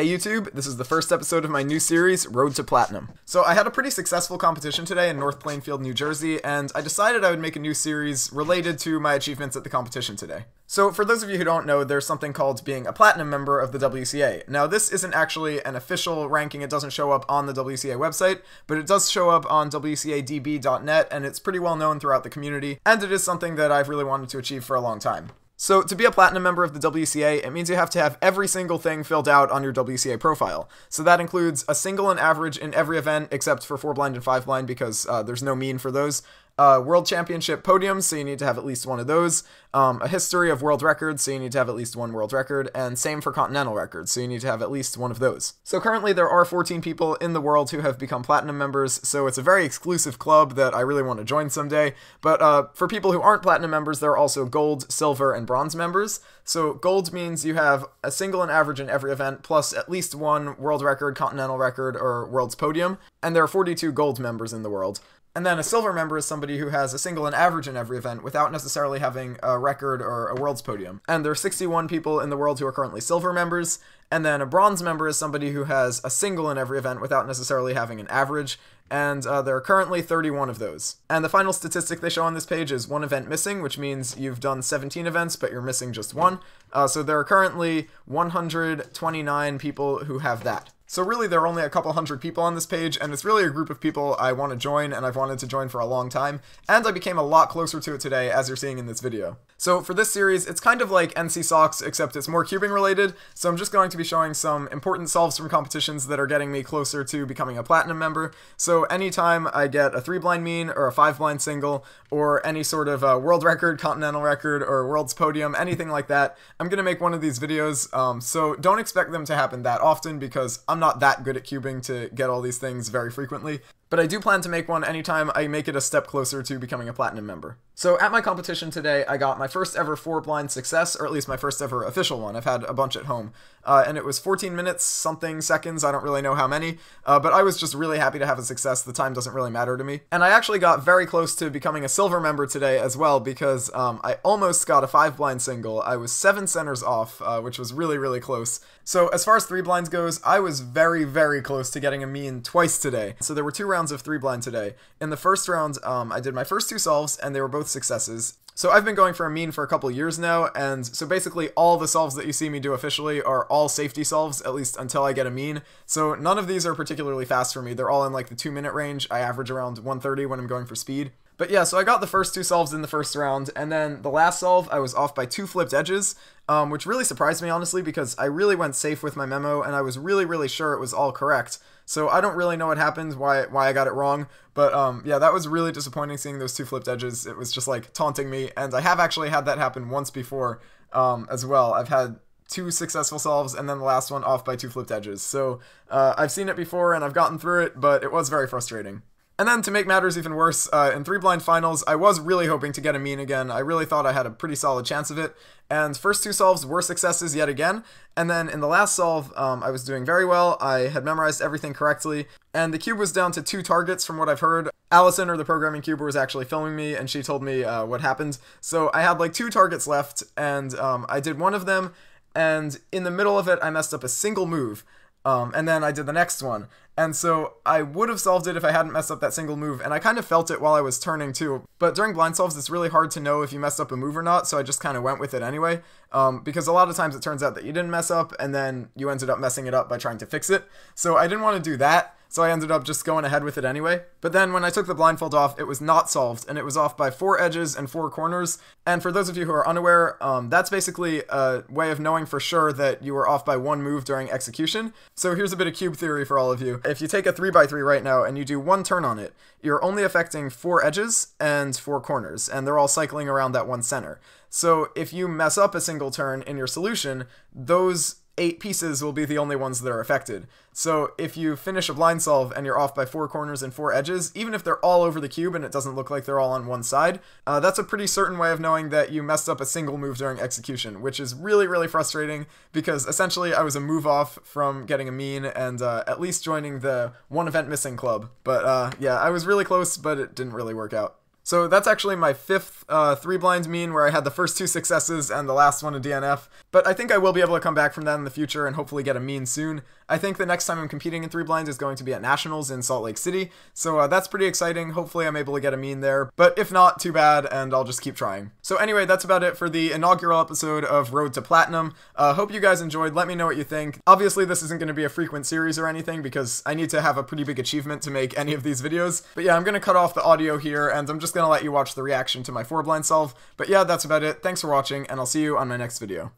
Hey YouTube, this is the first episode of my new series, Road to Platinum. So I had a pretty successful competition today in North Plainfield, New Jersey, and I decided I would make a new series related to my achievements at the competition today. So for those of you who don't know, there's something called being a Platinum member of the WCA. Now this isn't actually an official ranking, it doesn't show up on the WCA website, but it does show up on WCADB.net, and it's pretty well known throughout the community, and it is something that I've really wanted to achieve for a long time. So to be a Platinum member of the WCA, it means you have to have every single thing filled out on your WCA profile. So that includes a single and average in every event except for 4 blind and 5 blind because there's no mean for those. World Championship podiums, so you need to have at least one of those. A history of world records, so you need to have at least one world record. And same for continental records, so you need to have at least one of those. So currently there are 14 people in the world who have become Platinum members, so it's a very exclusive club that I really want to join someday. But for people who aren't Platinum members, there are also Gold, Silver, and Bronze members. So Gold means you have a single and average in every event, plus at least one world record, continental record, or world's podium. And there are 42 Gold members in the world. And then a Silver member is somebody who has a single and average in every event without necessarily having a record or a world's podium. And there are 61 people in the world who are currently Silver members. And then a Bronze member is somebody who has a single in every event without necessarily having an average. And there are currently 31 of those. And the final statistic they show on this page is 1 event missing, which means you've done 17 events, but you're missing just 1. So there are currently 129 people who have that. So really there are only a couple hundred people on this page, and it's really a group of people I want to join, and I've wanted to join for a long time, and I became a lot closer to it today, as you're seeing in this video. So for this series, it's kind of like NC Socks, except it's more cubing related, so I'm just going to be showing some important solves from competitions that are getting me closer to becoming a Platinum member. So anytime I get a 3 blind mean, or a 5 blind single, or any sort of world record, continental record, or world's podium, anything like that, I'm going to make one of these videos, so don't expect them to happen that often, because I'm not that good at cubing to get all these things very frequently, but I do plan to make one anytime I make it a step closer to becoming a Platinum member. So at my competition today, I got my first ever 4 blind success, or at least my first ever official one. I've had a bunch at home, and it was 14 minutes something seconds, I don't really know how many, but I was just really happy to have a success. The time doesn't really matter to me. And I actually got very close to becoming a Silver member today as well, because I almost got a 5 blind single. I was 7 centers off, which was really, really close. So as far as 3 blinds goes, I was very, very close to getting a mean twice today. So there were 2 rounds of 3 blind today. In the first round, I did my first 2 solves, and they were both successes. So I've been going for a mean for a couple years now, and so basically all the solves that you see me do officially are all safety solves, at least until I get a mean. So none of these are particularly fast for me. They're all in like the 2-minute range. I average around 130 when I'm going for speed. But yeah, so I got the first 2 solves in the first round, and then the last solve, I was off by 2 flipped edges, which really surprised me, honestly, because I really went safe with my memo, and I was really, really sure it was all correct. So I don't really know what happened, why I got it wrong, but yeah, that was really disappointing seeing those 2 flipped edges. It was just like taunting me, and I have actually had that happen once before as well. I've had 2 successful solves, and then the last one off by 2 flipped edges. So I've seen it before, and I've gotten through it, but it was very frustrating. And then to make matters even worse, in 3 blind finals, I was really hoping to get a mean again. I really thought I had a pretty solid chance of it, and first 2 solves were successes yet again. And then in the last solve, I was doing very well. I had memorized everything correctly, and the cube was down to 2 targets from what I've heard. Allison, or the programming cuber, was actually filming me, and she told me what happened. So I had like 2 targets left, and I did one of them, and in the middle of it, I messed up a single move. And then I did the next one. And so I would have solved it if I hadn't messed up that single move, and I kind of felt it while I was turning too. But during blind solves, it's really hard to know if you messed up a move or not, so I just kind of went with it anyway. Because a lot of times it turns out that you didn't mess up, and then you ended up messing it up by trying to fix it. So I didn't want to do that, so I ended up just going ahead with it anyway. But then when I took the blindfold off, it was not solved, and it was off by 4 edges and 4 corners. And for those of you who are unaware, that's basically a way of knowing for sure that you were off by 1 move during execution. So here's a bit of cube theory for all of you. If you take a 3x3 right now and you do 1 turn on it, you're only affecting 4 edges and 4 corners, and they're all cycling around that 1 center. So if you mess up a single turn in your solution, those 8 pieces will be the only ones that are affected. So if you finish a blind solve and you're off by 4 corners and 4 edges, even if they're all over the cube and it doesn't look like they're all on one side, that's a pretty certain way of knowing that you messed up a single move during execution, which is really, really frustrating because essentially I was a move off from getting a mean and at least joining the 1 event missing club. But yeah, I was really close, but it didn't really work out. So that's actually my 5th 3 blind mean where I had the first 2 successes and the last one a DNF. But I think I will be able to come back from that in the future and hopefully get a mean soon. I think the next time I'm competing in 3 blinds is going to be at Nationals in Salt Lake City, so that's pretty exciting. Hopefully I'm able to get a mean there, but if not, too bad, and I'll just keep trying. So anyway, that's about it for the inaugural episode of Road to Platinum. Hope you guys enjoyed. Let me know what you think. Obviously, this isn't going to be a frequent series or anything because I need to have a pretty big achievement to make any of these videos. But yeah, I'm going to cut off the audio here, and I'm just going to let you watch the reaction to my 4 blind solve. But yeah, that's about it. Thanks for watching, and I'll see you on my next video.